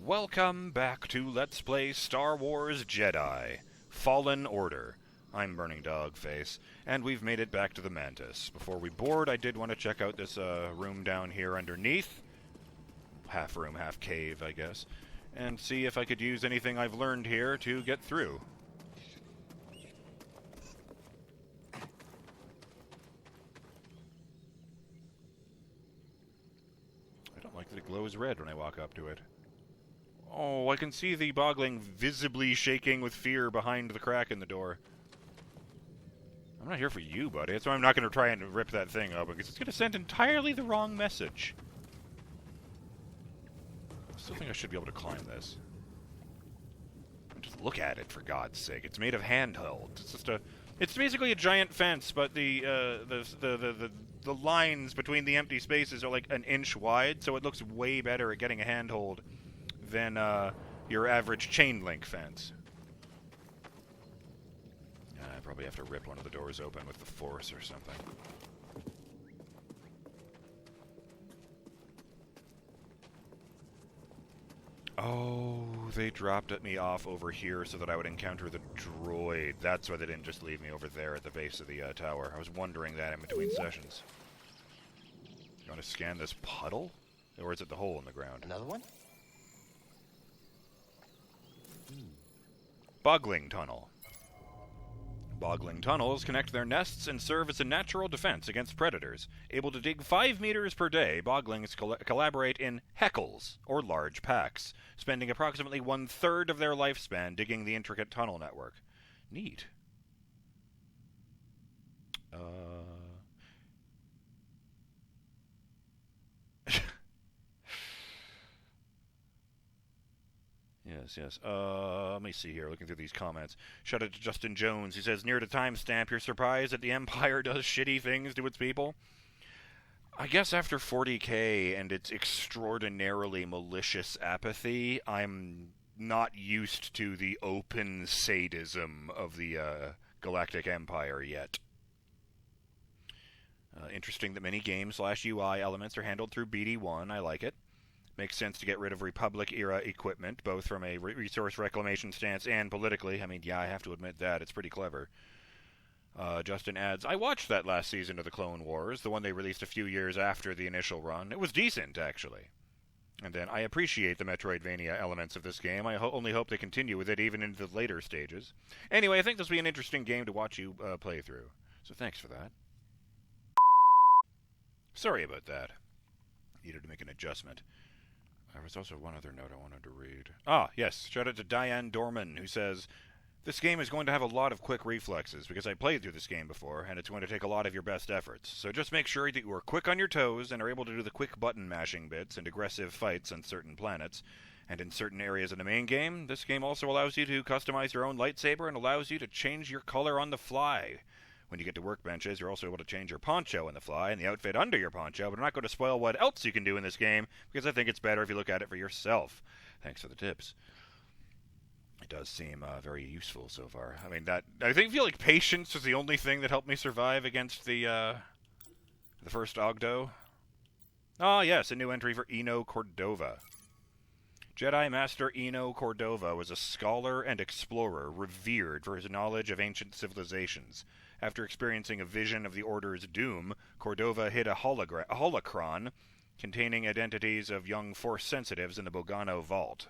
Welcome back to Let's Play Star Wars Jedi Fallen Order. I'm BurningDogFace, and we've made it back to the Mantis. Before we board, I did want to check out this room down here underneath. Half room, half cave, I guess. And see if I could use anything I've learned here to get through. I don't like that it glows red when I walk up to it. Oh, I can see the bogling visibly shaking with fear behind the crack in the door. I'm not here for you, buddy. That's why I'm not going to try and rip that thing open, because it's going to send entirely the wrong message. I still think I should be able to climb this. Just look at it, for God's sake. It's made of handheld. It's just a... It's basically a giant fence, but the lines between the empty spaces are like an inch wide, so it looks way better at getting a handhold than your average chain link fence. I probably have to rip one of the doors open with the force or something. Oh, they dropped me off over here so that I would encounter the droid. That's why they didn't just leave me over there at the base of the tower. I was wondering that in between sessions. You want to scan this puddle? Or is it the hole in the ground? Another one? Bogling Tunnel. Bogling tunnels connect their nests and serve as a natural defense against predators. Able to dig 5 meters per day, boglings collaborate in heckles, or large packs, spending approximately 1/3 of their lifespan digging the intricate tunnel network. Neat. Yes. Let me see here, looking through these comments. Shout out to Justin Jones. He says, near to timestamp, you're surprised that the Empire does shitty things to its people? I guess after 40k and its extraordinarily malicious apathy, I'm not used to the open sadism of the Galactic Empire yet. Interesting that many game/UI elements are handled through BD1. I like it. Makes sense to get rid of Republic-era equipment, both from a resource reclamation stance and politically. I mean, yeah, I have to admit that. It's pretty clever. Justin adds, I watched that last season of the Clone Wars, the one they released a few years after the initial run. It was decent, actually. And then, I appreciate the Metroidvania elements of this game. I only hope they continue with it even into the later stages. Anyway, I think this will be an interesting game to watch you play through. So thanks for that. Sorry about that. Needed to make an adjustment. There was also one other note I wanted to read. Ah, yes. Shout out to Diane Dorman, who says, this game is going to have a lot of quick reflexes, because I played through this game before, and it's going to take a lot of your best efforts. So just make sure that you are quick on your toes and are able to do the quick button mashing bits and aggressive fights on certain planets. And in certain areas of the main game, this game also allows you to customize your own lightsaber and allows you to change your color on the fly. When you get to workbenches, you're also able to change your poncho on the fly and the outfit under your poncho, but I'm not going to spoil what else you can do in this game, because I think it's better if you look at it for yourself. Thanks for the tips. It does seem very useful so far. I mean, I feel like patience was the only thing that helped me survive against the first Ogdo. Ah, yes, a new entry for Eno Cordova. Jedi Master Eno Cordova was a scholar and explorer revered for his knowledge of ancient civilizations. After experiencing a vision of the Order's doom, Cordova hid a holocron containing identities of young Force sensitives in the Bogano vault.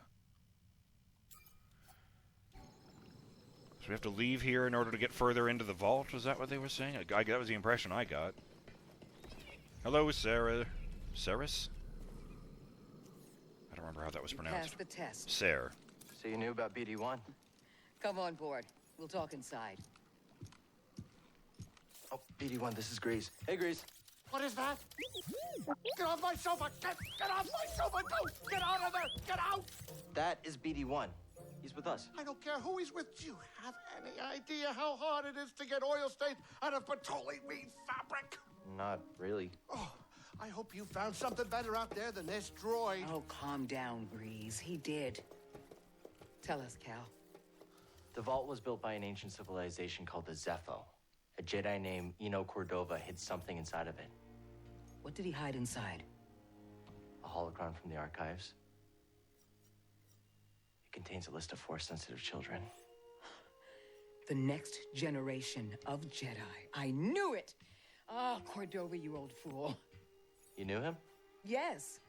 So we have to leave here in order to get further into the vault? Was that what they were saying? That was the impression I got. Hello, Sarah. Saris? I don't remember how that was pronounced. Passed the test. Sarah. So you knew about BD1? Come on board. We'll talk inside. Oh, BD1, this is Grease. Hey, Grease. What is that? Get off my sofa! Get off my sofa! Don't! Get out of there! Get out! That is BD1. He's with us. I don't care who he's with. Do you have any idea how hard it is to get oil stains out of petroleum fabric? Not really. Oh, I hope you found something better out there than this droid. Oh, calm down, Grease. He did. Tell us, Cal. The vault was built by an ancient civilization called the Zeffo. A Jedi named Eno Cordova hid something inside of it. What did he hide inside? A holocron from the archives. contains a list of Force-sensitive children. The next generation of Jedi. I knew it! Oh, Cordova, you old fool. You knew him? Yes,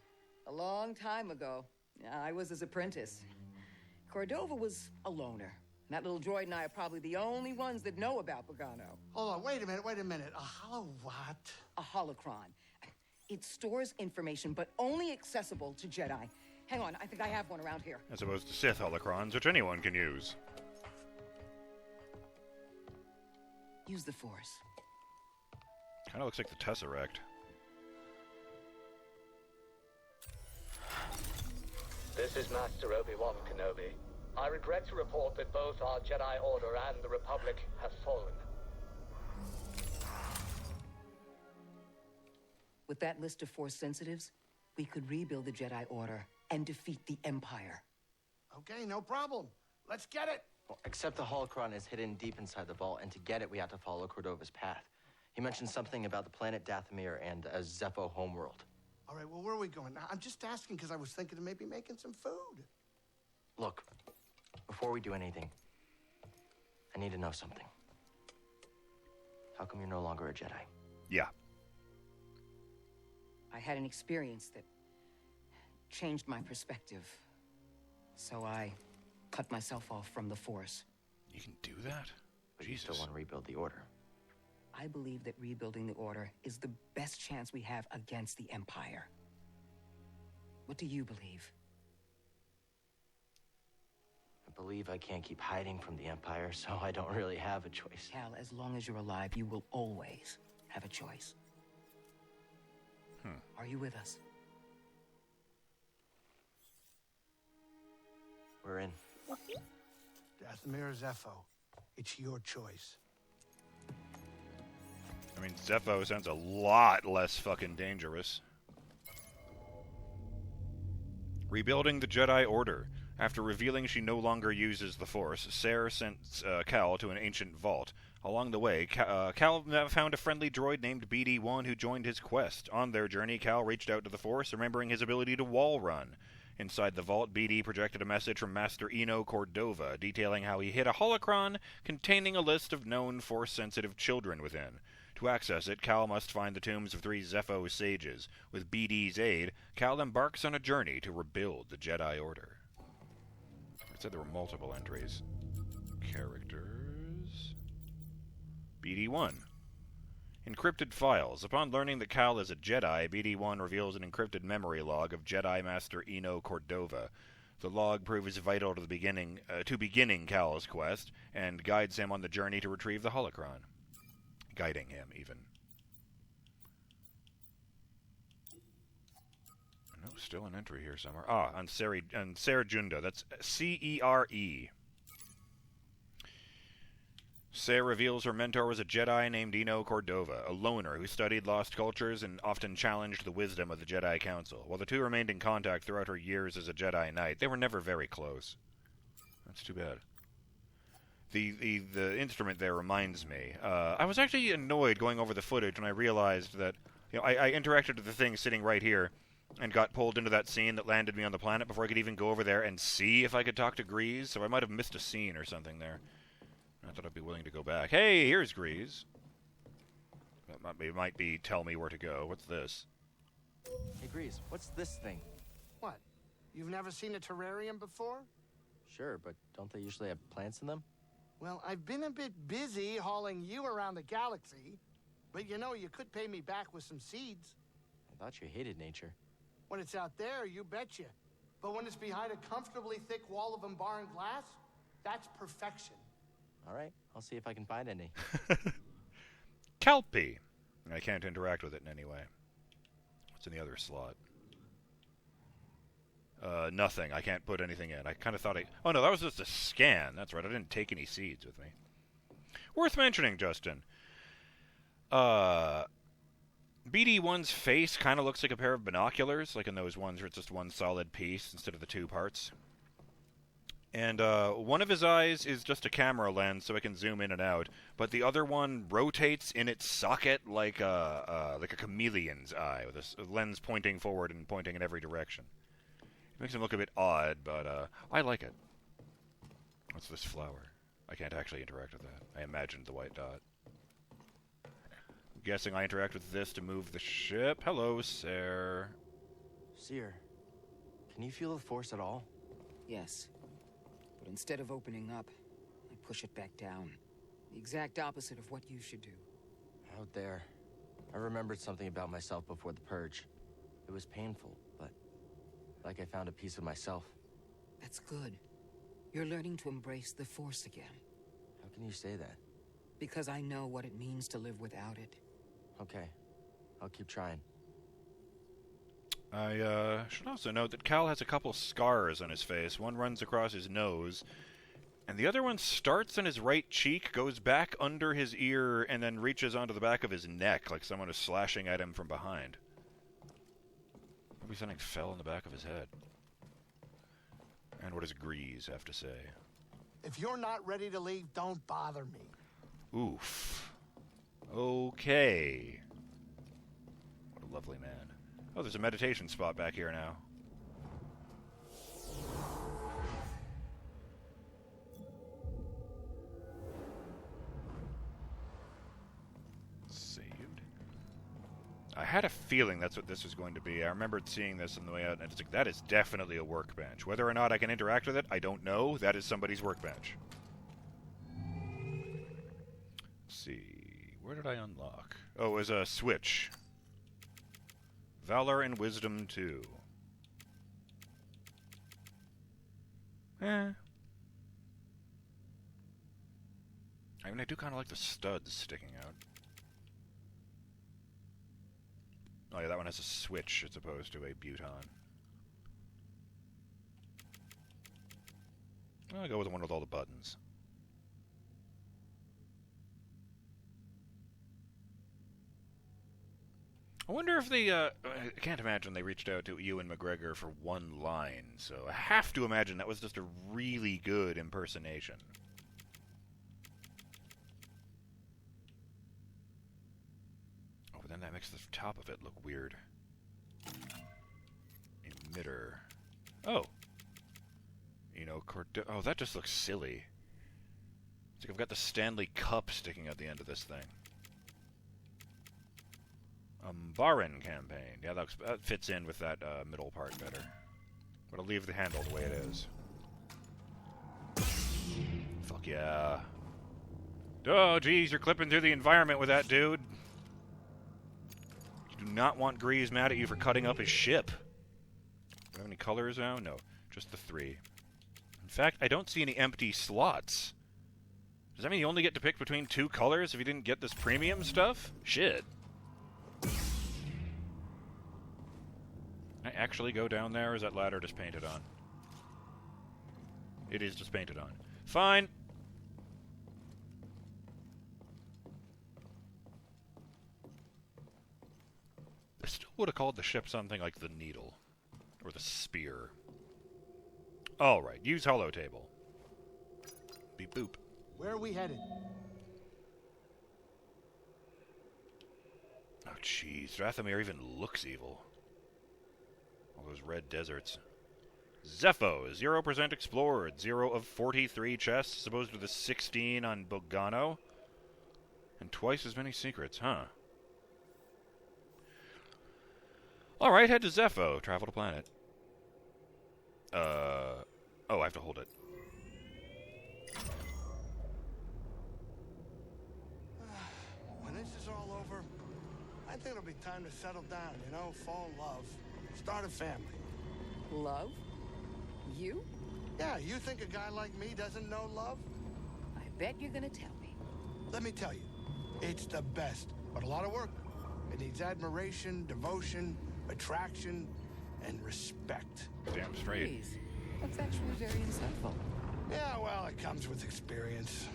a long time ago. I was his apprentice. Cordova was a loner. That little droid and I are probably the only ones that know about Bogano. Hold on, wait a minute. A hollow what? A holocron. It stores information, but only accessible to Jedi. Hang on, I think I have one around here. As opposed to Sith holocrons, which anyone can use. Use the Force. Kind of looks like the Tesseract. This is Master Obi-Wan Kenobi. I regret to report that both our Jedi Order and the Republic have fallen. With that list of Force sensitives, we could rebuild the Jedi Order and defeat the Empire. Okay, no problem. Let's get it. Well, except the holocron is hidden deep inside the vault, and to get it, we have to follow Cordova's path. He mentioned something about the planet Dathomir and a Zeffo homeworld. All right, well, where are we going? I'm just asking because I was thinking of maybe making some food. Look, before we do anything, I need to know something. How come you're no longer a Jedi? Yeah. I had an experience that changed my perspective. So I cut myself off from the Force. You can do that? But you still want to rebuild the Order. I believe that rebuilding the Order is the best chance we have against the Empire. What do you believe? I believe I can't keep hiding from the Empire, so I don't really have a choice. Cal, as long as you're alive, you will always have a choice. Are you with us? We're in. Dathomir or Zeffo. It's your choice. I mean, Zeffo sounds a lot less fucking dangerous. Rebuilding the Jedi Order. After revealing she no longer uses the Force, Sarah sent Cal to an ancient vault. Along the way, Cal found a friendly droid named BD-1 who joined his quest. On their journey, Cal reached out to the Force, remembering his ability to wall run. Inside the vault, BD projected a message from Master Eno Cordova, detailing how he hid a holocron containing a list of known Force-sensitive children within. To access it, Cal must find the tombs of 3 Zeffo sages. With BD's aid, Cal embarks on a journey to rebuild the Jedi Order. It said there were multiple entries. Characters... BD-1. Encrypted files. Upon learning that Cal is a Jedi, BD-1 reveals an encrypted memory log of Jedi Master Eno Cordova. The log proves vital to beginning Cal's quest, and guides him on the journey to retrieve the holocron. Guiding him, even. No, still an entry here somewhere. Ah, on Cere Junda. That's C-E-R-E. Cere reveals her mentor was a Jedi named Eno Cordova, a loner who studied lost cultures and often challenged the wisdom of the Jedi Council. While the two remained in contact throughout her years as a Jedi Knight, they were never very close. That's too bad. The instrument there reminds me. I was actually annoyed going over the footage when I realized that, I interacted with the thing sitting right here and got pulled into that scene that landed me on the planet before I could even go over there and see if I could talk to Grease, so I might have missed a scene or something there. I thought I'd be willing to go back. Hey, here's Grease. It might be tell me where to go. What's this? Hey, Grease, what's this thing? What? You've never seen a terrarium before? Sure, but don't they usually have plants in them? Well, I've been a bit busy hauling you around the galaxy, but you could pay me back with some seeds. I thought you hated nature. When it's out there, you betcha. But when it's behind a comfortably thick wall of embarring glass, that's perfection. All right, I'll see if I can find any. Kelpie. I can't interact with it in any way. What's in the other slot? Nothing. I can't put anything in. I kind of thought oh, no, that was just a scan. That's right. I didn't take any seeds with me. Worth mentioning, Justin. BD-1's face kind of looks like a pair of binoculars, like in those ones where it's just one solid piece instead of the 2 parts. And one of his eyes is just a camera lens, so it can zoom in and out. But the other one rotates in its socket like a chameleon's eye, with a lens pointing forward and pointing in every direction. It makes him look a bit odd, but I like it. What's this flower? I can't actually interact with that. I imagined the white dot. I'm guessing I interact with this to move the ship. Hello, sir. Seer, can you feel the Force at all? Yes. But instead of opening up, I push it back down. The exact opposite of what you should do. Out there, I remembered something about myself before the purge. It was painful, but like I found a piece of myself. That's good. You're learning to embrace the Force again. How can you say that? Because I know what it means to live without it. Okay, I'll keep trying. I should also note that Cal has a couple scars on his face. One runs across his nose, and the other one starts on his right cheek, goes back under his ear, and then reaches onto the back of his neck like someone is slashing at him from behind. Maybe something fell in the back of his head. And what does Grease have to say? If you're not ready to leave, don't bother me. Oof. Okay. What a lovely man. Oh, there's a meditation spot back here now. Saved. I had a feeling that's what this was going to be. I remembered seeing this on the way out, and it's like, that is definitely a workbench. Whether or not I can interact with it, I don't know. That is somebody's workbench. Let's see. Where did I unlock? Oh, it was a switch. Valor and Wisdom 2. I mean, I do kind of like the studs sticking out. Oh yeah, that one has a switch as opposed to a buton. I'll go with the one with all the buttons. I wonder if they, I can't imagine they reached out to Ewan McGregor for one line, so I have to imagine that was just a really good impersonation. Oh, but then that makes the top of it look weird. Emitter. Oh. You know, oh, that just looks silly. It's like I've got the Stanley Cup sticking out the end of this thing. Barin campaign. Yeah, that fits in with that middle part better. But I'll leave the handle the way it is. Fuck yeah. Oh, geez, you're clipping through the environment with that, dude. You do not want Grease mad at you for cutting up his ship. Do you have any colors now? No, just the 3. In fact, I don't see any empty slots. Does that mean you only get to pick between 2 colors if you didn't get this premium stuff? Shit. Can I actually go down there, or is that ladder just painted on? It is just painted on. Fine. I still would have called the ship something like the Needle. Or the Spear. Alright, use holotable. Beep boop. Where are we headed? Oh, jeez. Dathomir even looks evil. All those red deserts. Zeffo, 0% explored. 0 of 43 chests, opposed to the 16 on Bogano. And twice as many secrets, huh? Alright, head to Zeffo. Travel to planet. Oh, I have to hold it. When this is all over, I think it'll be time to settle down, you know, fall in love, start a family. Love? You? Yeah, you think a guy like me doesn't know love? I bet you're gonna tell me. Let me tell you, it's the best, but a lot of work. It needs admiration, devotion, attraction, and respect. Damn straight. Please. That's actually very insightful. Yeah, well, it comes with experience.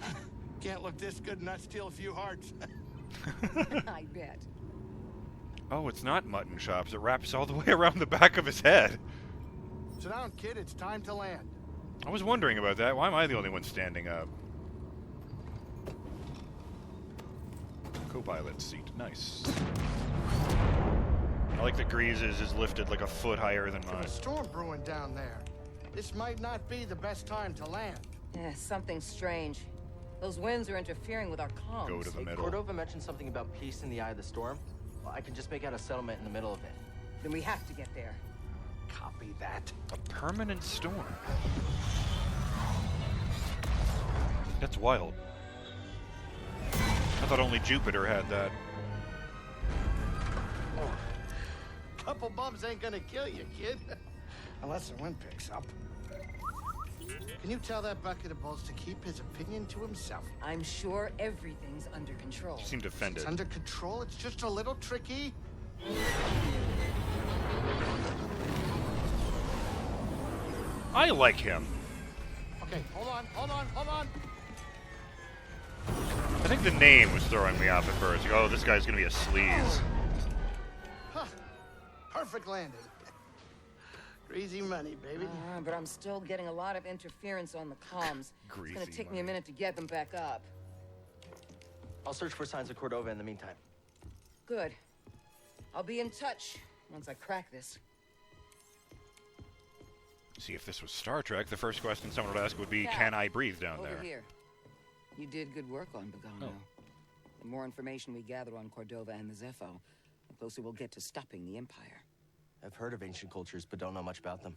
Can't look this good and not steal a few hearts. I bet. Oh, it's not mutton chops. It wraps all the way around the back of his head. Sit down, kid. It's time to land. I was wondering about that. Why am I the only one standing up? Co-pilot seat. Nice. I like that Grease's is lifted like a foot higher than mine. There's a storm brewing down there. This might not be the best time to land. Yeah, something strange. Those winds are interfering with our comms. Go to the Hey, middle. Cordova mentioned something about peace in the eye of the storm. Well, I can just make out a settlement in the middle of it. Then we have to get there. Copy that. A permanent storm. That's wild. I thought only Jupiter had that. Couple bumps ain't gonna kill you, kid. Unless the wind picks up. Can you tell that bucket of balls to keep his opinion to himself? I'm sure everything's under control. She seemed offended. It's under control. It's just a little tricky. I like him. Okay, hold on. I think the name was throwing me off at first. Like, oh, this guy's gonna be a sleaze. Huh. Perfect landing. Greasy money, baby. But I'm still getting a lot of interference on the comms. Greasy It's gonna take me money. a minute to get them back up. I'll search for signs of Cordova in the meantime. Good. I'll be in touch once I crack this. See, if this was Star Trek, the first question someone would ask would be, Cal, can I breathe down Over there? here. You did good work on Bogano. Oh. The more information we gather on Cordova and the Zeffo, the closer we'll get to stopping the Empire. I've heard of ancient cultures, but don't know much about them.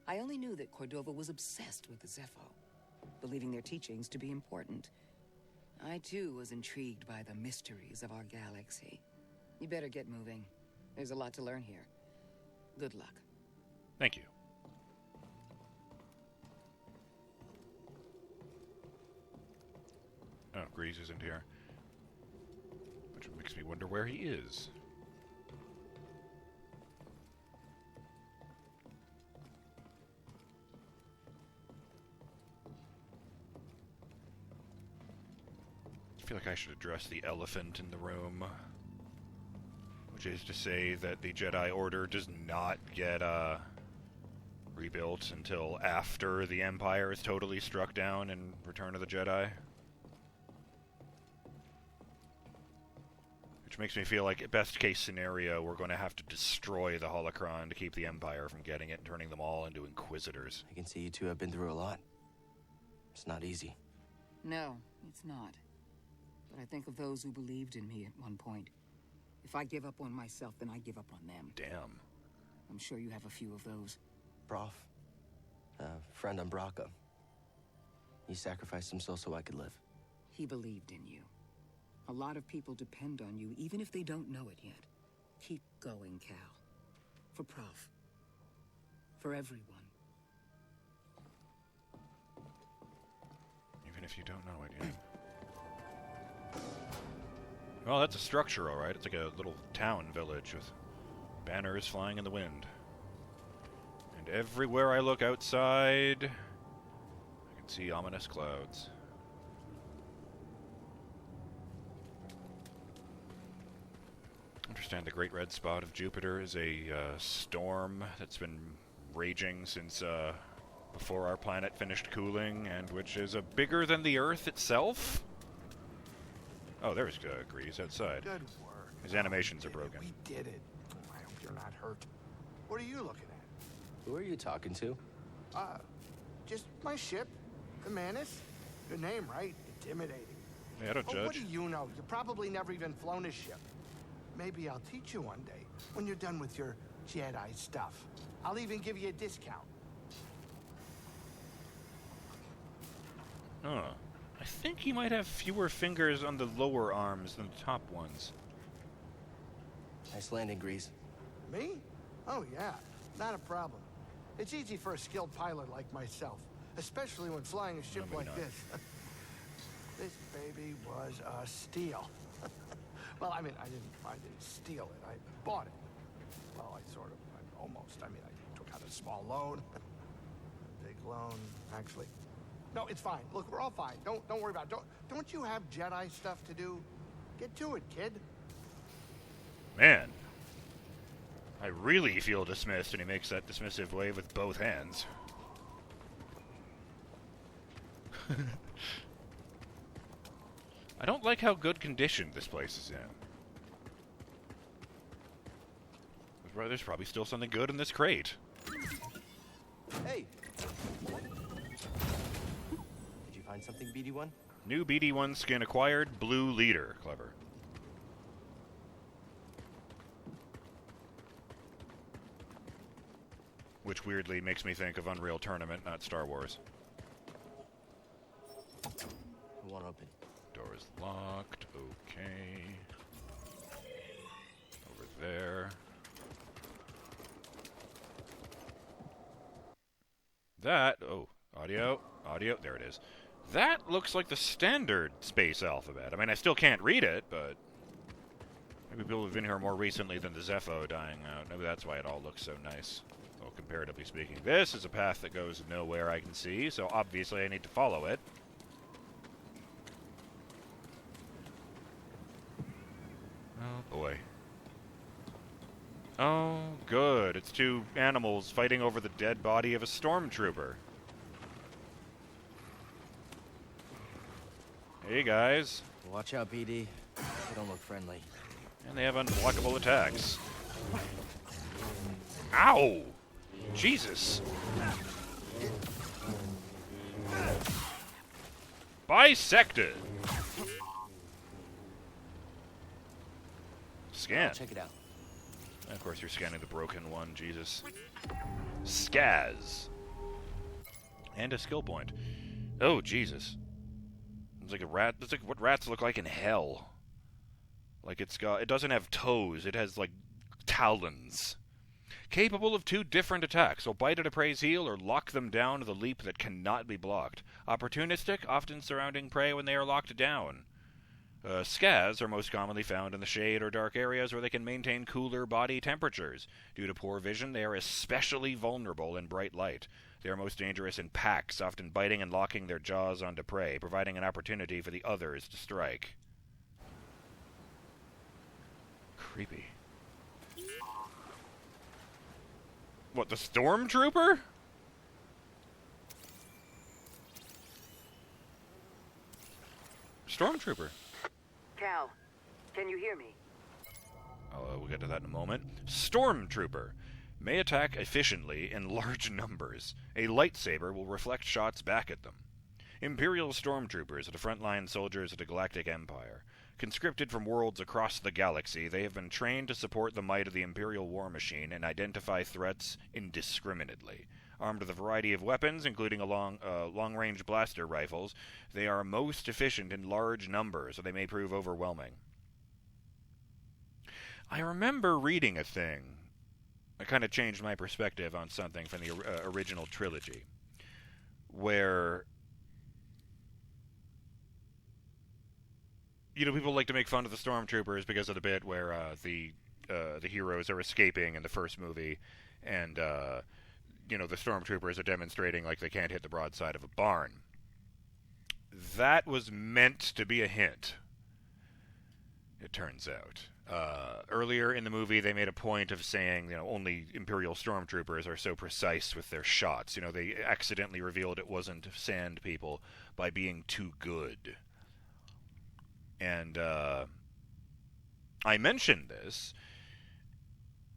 I only knew that Cordova was obsessed with the Zeffo, believing their teachings to be important. I, too, was intrigued by the mysteries of our galaxy. You better get moving. There's a lot to learn here. Good luck. Thank you. Oh, Grease isn't here. Which makes me wonder where he is. I feel like I should address the elephant in the room. Which is to say that the Jedi Order does not get, rebuilt until after the Empire is totally struck down in Return of the Jedi. Which makes me feel like, best case scenario, we're going to have to destroy the Holocron to keep the Empire from getting it and turning them all into Inquisitors. I can see you two have been through a lot. It's not easy. No, it's not. But I think of those who believed in me at one point. If I give up on myself, then I give up on them. Damn. I'm sure you have a few of those. Prof, a friend on Braca. He sacrificed himself so I could live. He believed in you. A lot of people depend on you, even if they don't know it yet. Keep going, Cal. For Prof. For everyone. Even if you don't know it yet. Well, that's a structure, all right. It's like a little town village with banners flying in the wind. And everywhere I look outside, I can see ominous clouds. Understand the Great Red Spot of Jupiter is a storm that's been raging since before our planet finished cooling, and which is bigger than the Earth itself. Oh, there's Grease outside. Good work. His animations are broken. We did it. I hope you're not hurt. What are you looking at? Who are you talking to? Just my ship, the Mantis. Good name, right? Intimidating. Yeah, I don't Oh, judge. what do you know? You probably never even flown a ship. Maybe I'll teach you one day when you're done with your Jedi stuff. I'll even give you a discount. Oh. I think he might have fewer fingers on the lower arms than the top ones. Nice landing, Grease. Me? Oh, yeah. Not a problem. It's easy for a skilled pilot like myself, especially when flying a ship No, like maybe not. this. This baby was a steal. Well, I mean, I didn't steal it. I bought it. Well, I took out a small loan. Big loan, actually. No, it's fine. Look, we're all fine. Don't worry about it. Don't you have Jedi stuff to do? Get to it, kid. Man. I really feel dismissed, and he makes that dismissive wave with both hands. I don't like how good condition this place is in. There's probably still something good in this crate. Hey! Find something, BD1? New BD1 skin acquired. Blue leader. Clever. Which weirdly makes me think of Unreal Tournament, not Star Wars. It won't open. Door is locked. Okay. Over there. That, oh, audio, there it is. That looks like the standard space alphabet. I mean, I still can't read it, but maybe people have been here more recently than the Zeffo dying out. Maybe that's why it all looks so nice, well, comparatively speaking. This is a path that goes nowhere I can see, so obviously I need to follow it. Oh, boy. Oh, good. It's two animals fighting over the dead body of a stormtrooper. Hey, guys. Watch out, BD. They don't look friendly. And they have unblockable attacks. Ow! Jesus! Bisected! Scan. Oh, check it out. And of course, you're scanning the broken one. Jesus. Scaz. And a skill point. Oh, Jesus. It's like a rat. It's like what rats look like in hell. Like it doesn't have toes. It has, like, talons. Capable of 2 different attacks. Will bite at a prey's heel or lock them down with a leap that cannot be blocked. Opportunistic, often surrounding prey when they are locked down. Scaz are most commonly found in the shade or dark areas where they can maintain cooler body temperatures. Due to poor vision, they are especially vulnerable in bright light. They are most dangerous in packs, often biting and locking their jaws onto prey, providing an opportunity for the others to strike. Creepy. What, the stormtrooper? Stormtrooper. Cal, can you hear me? We'll get to that in a moment. Stormtrooper. May attack efficiently in large numbers. A lightsaber will reflect shots back at them. Imperial stormtroopers are the frontline soldiers of the Galactic Empire. Conscripted from worlds across the galaxy, they have been trained to support the might of the Imperial war machine and identify threats indiscriminately. Armed with a variety of weapons, including long-range blaster rifles, they are most efficient in large numbers, so they may prove overwhelming. I remember reading a thing that kind of changed my perspective on something from the original trilogy, where, you know, people like to make fun of the stormtroopers because of the bit where the heroes are escaping in the first movie, and you know, the stormtroopers are demonstrating like they can't hit the broadside of a barn. That was meant to be a hint, it turns out. Earlier in the movie, they made a point of saying, you know, only Imperial stormtroopers are so precise with their shots. You know, they accidentally revealed it wasn't sand people by being too good. And I mentioned this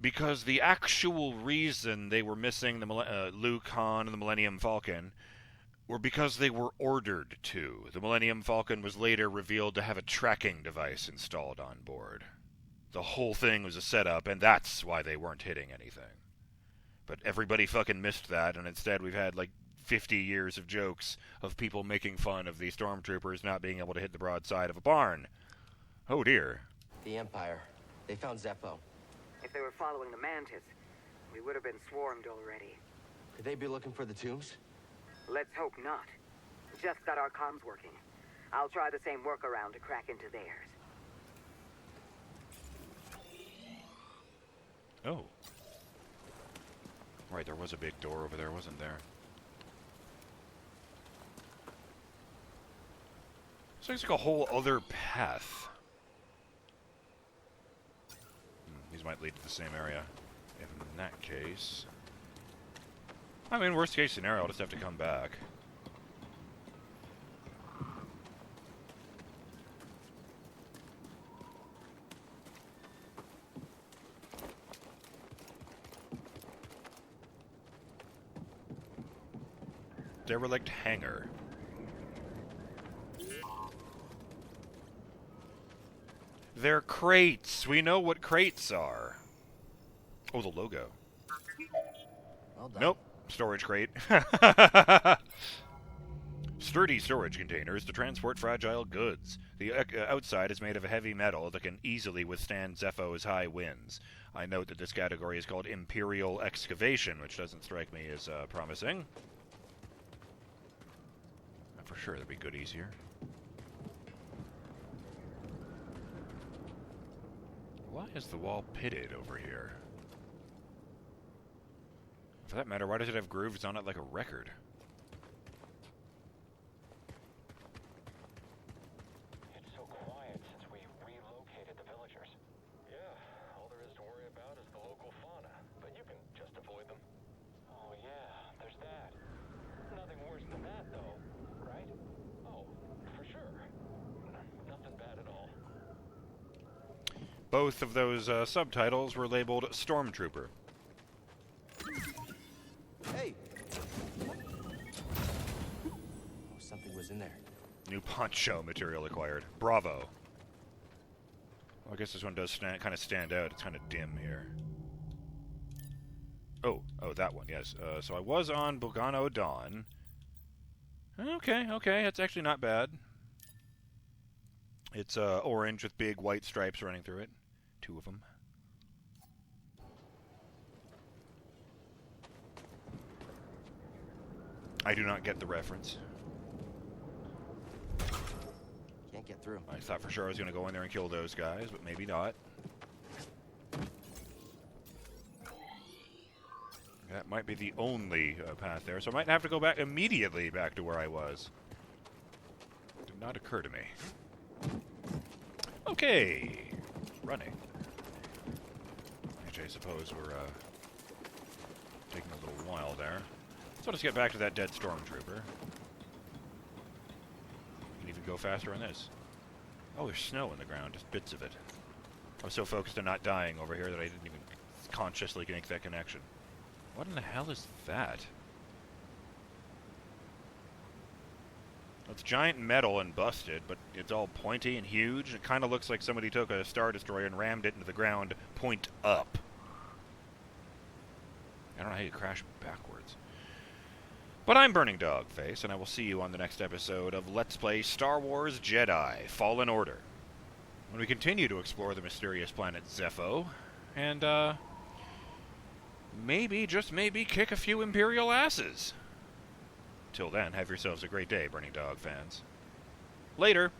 because the actual reason they were missing the Luke, Han, and the Millennium Falcon were because they were ordered to. The Millennium Falcon was later revealed to have a tracking device installed on board. The whole thing was a setup, and that's why they weren't hitting anything. But everybody fucking missed that, and instead we've had, like, 50 years of jokes of people making fun of the stormtroopers not being able to hit the broadside of a barn. Oh, dear. The Empire. They found Zeffo. If they were following the Mantis, we would have been swarmed already. Could they be looking for the tombs? Let's hope not. Just got our comms working. I'll try the same workaround to crack into theirs. Oh. Right, there was a big door over there, wasn't there? So it's like a whole other path. These might lead to the same area. In that case... I mean, worst case scenario, I'll just have to come back. Derelict hangar. They're crates. We know what crates are. Oh, the logo. Well done. Nope. Storage crate. Sturdy storage containers to transport fragile goods. The outside is made of heavy metal that can easily withstand Zeffo's high winds. I note that this category is called Imperial Excavation, which doesn't strike me as promising. For sure, there'd be goodies here. Why is the wall pitted over here? For that matter, why does it have grooves on it like a record? It's so quiet since we relocated the villagers. Yeah, all there is to worry about is the local fauna, but you can just avoid them. Oh yeah, there's that. Nothing worse than that, though, right? Oh, for sure. Nothing bad at all. Both of those subtitles were labeled Stormtrooper. Hey! Oh, something was in there. New poncho material acquired. Bravo. Well, I guess this one does kind of stand out. It's kind of dim here. Oh, that one, yes. So I was on Bogano Dawn. Okay, that's actually not bad. It's orange with big white stripes running through it. 2 of them. I do not get the reference. Can't get through. I thought for sure I was going to go in there and kill those guys, but maybe not. That might be the only path there, so I might have to go back immediately back to where I was. Did not occur to me. Okay. Running. Which I suppose we're taking a little while there. So let's get back to that dead stormtrooper. You can even go faster on this. Oh, there's snow in the ground, just bits of it. I was so focused on not dying over here that I didn't even consciously make that connection. What in the hell is that? It's giant metal and busted, but it's all pointy and huge. It kind of looks like somebody took a Star Destroyer and rammed it into the ground point up. I don't know how you crash backwards. But I'm BurningDogFace, and I will see you on the next episode of Let's Play Star Wars Jedi Fallen Order, when we continue to explore the mysterious planet Zeffo, and, maybe, just maybe, kick a few Imperial asses. Till then, have yourselves a great day, Burning Dog fans. Later!